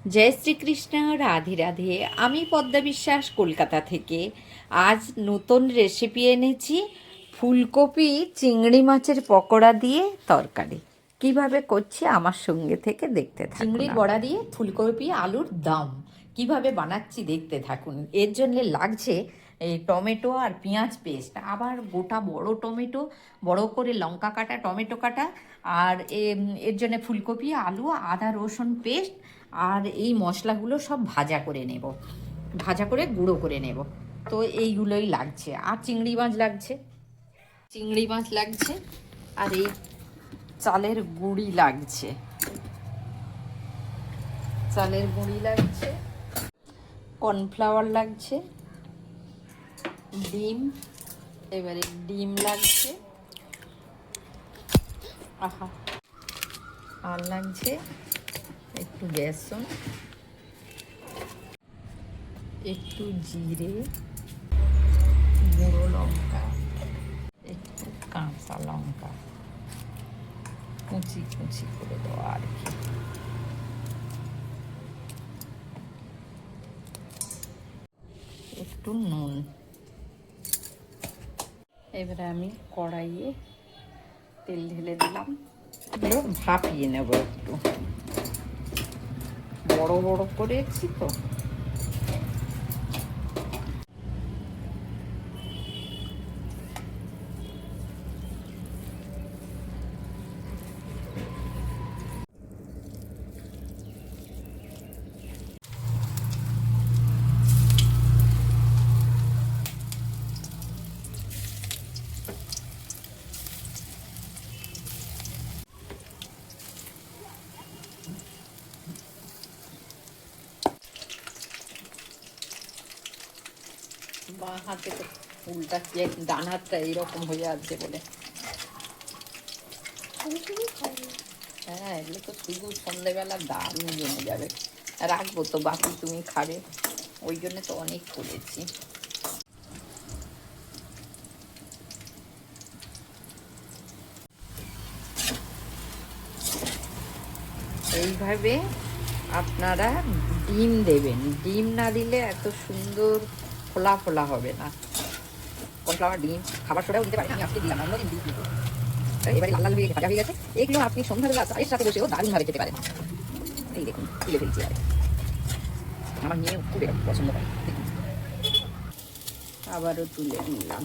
জয় শ্রীকৃষ্ণ, রাধে রাধে। আমি পদ্মা বিশ্বাস, কলকাতা থেকে। আজ নতুন রেসিপি এনেছি, ফুলকপি চিংড়ি মাছের পকোড়া দিয়ে তরকারি। কিভাবে করছি আমার সঙ্গে থেকে দেখতে থাকুন। চিংড়ির বড়া দিয়ে ফুলকপি আলুর দম কিভাবে বানাচ্ছি দেখতে থাকুন। এর জন্য লাগছে এই টমেটো আর পেঁয়াজ পেস্ট, আবার গোটা বড় টমেটো, বড় করে লঙ্কা কাটা, টমেটো কাটা, আর এর জন্য ফুলকপি, আলু, আদা রসুন পেস্ট, আর এই মশলাগুলো সব ভাজা করে নেব, ভাজা করে গুঁড়ো করে নেব। তো এইগুলোই লাগছে। আর চিংড়ি মাছ লাগছে, চিংড়ি মাছ লাগছে, আর এই চালের গুঁড়ি লাগছে, চালের গুঁড়ি লাগছে, কর্নফ্লাওয়ার লাগছে, ডিম, এবারে ডিম লাগছে, আহা, আর লাগছে একটু বেসন, একটু জিরে, গুঁড়ো লঙ্কা, একটু কাঁচা লঙ্কা কুচি কুচি করে দেওয়া আর কি, একটু নুন। এবারে আমি কড়াইয়ে তেল ঢেলে দিলাম, এগুলো ভাপিয়ে নেব। একটু বড় বড় করেছি তো, বাঁ হাতে তো উল্টা, ডান হাতটা এইরকম হয়ে আছে বলে। হ্যাঁ, এগুলো তো শুধু সন্ধ্যেবেলা দারুণ জমে যাবে। রাখবো তো, বাকি তুমি খাবে, ওই জন্য তো অনেক করেছি। এইভাবে আপনারা ডিম দেবেন, ডিম না দিলে এত সুন্দর ফোলা ফোলা হবে না। কর্নফ্লাওয়ার, ডিম, খাবার সোডাও দিতে পারেন, আমি আজকে দিলাম, অন্যদিন দিই। এবারে লাল লাল হয়ে ভাজা হয়ে গেছে, এগুলো আপনি সন্ধ্যাবেলা চায়ের সাথে বসেও দারুণভাবে খেতে পারেন। এই দেখুন তুলে ফেলছি, আর আমার মেয়ে খুব এরকম পছন্দ করে। আবারও তুলে নিলাম,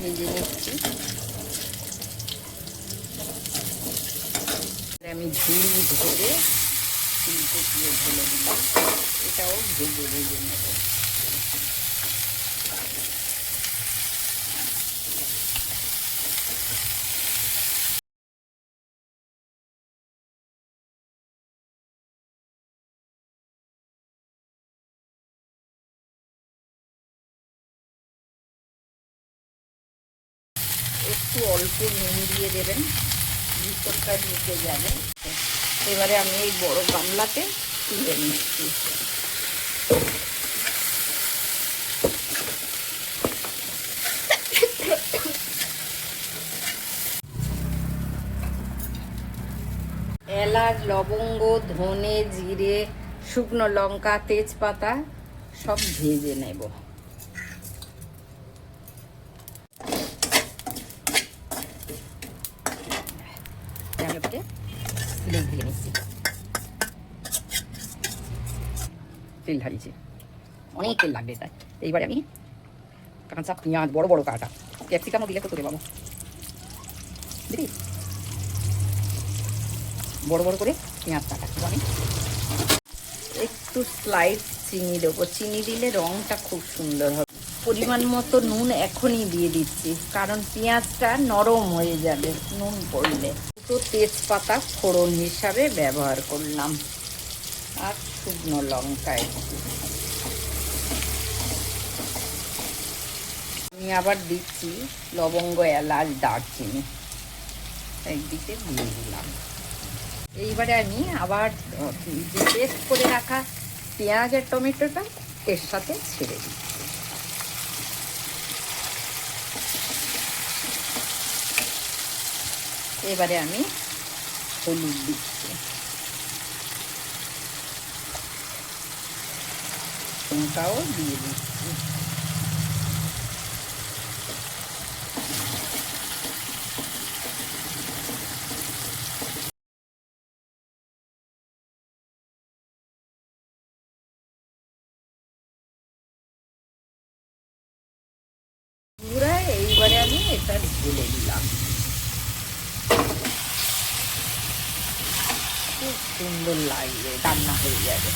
ভেজে নিচ্ছি। আমি ঝুড়ি ধরে ফুলকপিও ঢেলে দিলাম, এটাও ভেজে ভেজে নেব। একটু অল্প নুন দিয়ে দেবেন, ভিতরটা ঢুকে যাবে। এবারে আমি এই বড় গামলাতে তুলে নিচ্ছি। এলাচ, লবঙ্গ, ধনে, জিরে, শুকনো লঙ্কা, তেজপাতা সব ভেজে নেব। তেল ঢালিয়েছি, অনেক তেল লাগবে তাই। এইবারে আমি কাঁচা পেঁয়াজ বড় বড় কাটা, ক্যাপসিকামও দিলে তো তুলে পাবো, দিদি বড় বড় করে পেঁয়াজ কাটা। আমি একটু স্লাইড চিনি দেবো, চিনি দিলে রঙটা খুব সুন্দর হবে। পরিমাণ মতো নুন এখনই দিয়ে দিচ্ছি, কারণ পেঁয়াজটা নরম হয়ে যাবে নুন পড়লে। তো তেজপাতা ফোড়ন হিসাবে ব্যবহার করলাম, আর শুকনো লঙ্কা একটু। আমি আবার দিচ্ছি লবঙ্গ, এলাচ, দারচিনি একদিকে দিয়ে দিলাম। এইবারে আমি আবার যে পেস্ট করে রাখা পেঁয়াজ আর টমেটোটা এর সাথে ছেড়ে দিচ্ছি। এবারে আমি হলুদ দিচ্ছে, লঙ্কাও দিয়ে দিচ্ছি। পুরা এইবারে আমি এটা ঢেলে দিলাম। খুব সুন্দর লাগবে, রান্না হয়ে যাবে।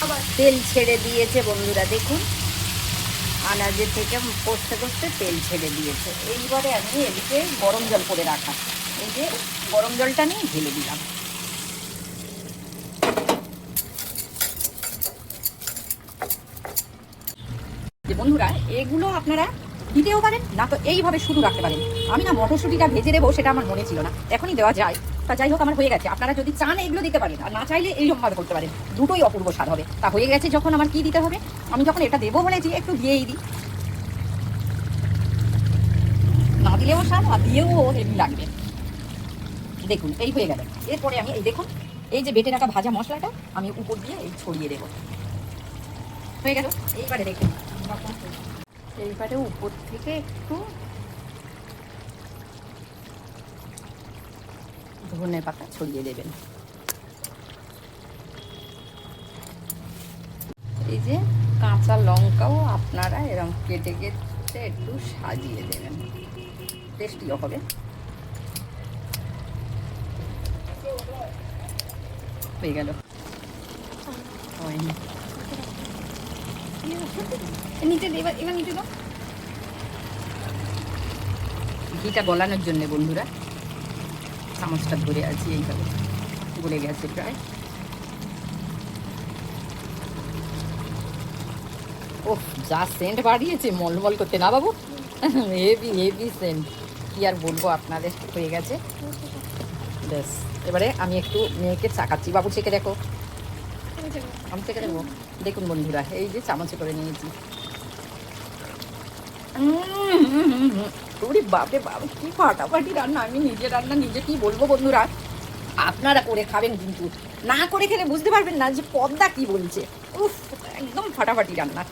আবার তেল ছেড়ে দিয়েছে বন্ধুরা, দেখুন আনাজের থেকে কষতে কষতে তেল ছেড়ে দিয়েছে। এইবারে আমি এদিকে গরম জল করে রাখা, এই যে গরম জলটা নিয়ে ঢেলে দিলাম। যে বন্ধুরা এগুলো আপনারা দিতেও পারেন, না তো এইভাবে শুধু রাখতে পারেন। আমি না মটরশুঁটিটা ভেজে দেবো সেটা আমার মনে ছিল না, এখনই দেওয়া যায়। তা যাই হোক, আমার হয়ে গেছে। আপনারা যদি চান এগুলো দিতে পারেন, আর না চাইলে এইরকমভাবে করতে পারেন, দুটোই অপূর্ব স্বাদ হবে। তা হয়ে গেছে যখন, আমার কি দিতে হবে, আমি যখন এটা দেবো বলেছি একটু দিয়েই দিই। না দিলেও স্বাদ, আর দিয়েও হেভি লাগবে। দেখুন এই হয়ে গেল। এরপরে আমি এই দেখুন, এই যে বেটে রাখা ভাজা মশলাটা আমি উপর দিয়ে এই ছড়িয়ে দেবো। হয়ে গেল। এইবারে দেখুন, এইবারে উপর থেকে একটু ধনে পাতা ছড়িয়ে দেবেন। এই যে কাঁচা লঙ্কাও আপনারা এরকম কেটে কেটে একটু সাজিয়ে দেবেন, টেস্টিও হবে। হয়ে গেল। হয়নি, নিচে এবার এবার নিচে দাও। ঘিটা গলানোর জন্য বন্ধুরা চামচটা ধরে আছি, এইভাবে গলে গেছে প্রায়। ওহ, যা সেন্ট বাড়িয়েছে মলমল করতে না বাবু, হেভি হেভি সেন্ট, কি আর বলবো আপনাদের। হয়ে গেছে ব্যাস। এবারে আমি একটু মেয়েকে চাকাচ্ছি। বাবু চেকে দেখো, আমি চেকে দেবো। দেখুন বন্ধুরা, এই যে চামচে করে নিয়েছি। ওরে বাপরে বাপ, কি ফাটাফাটি রান্না! আমি নিজে রান্না নিজে কি বলবো বন্ধুরা, আপনারা করে খাবেন, কিন্তু না করে খেলে বুঝতে পারবেন না যে পদ্মা কি বলছে। উফ, একদম ফাটাফাটি রান্না।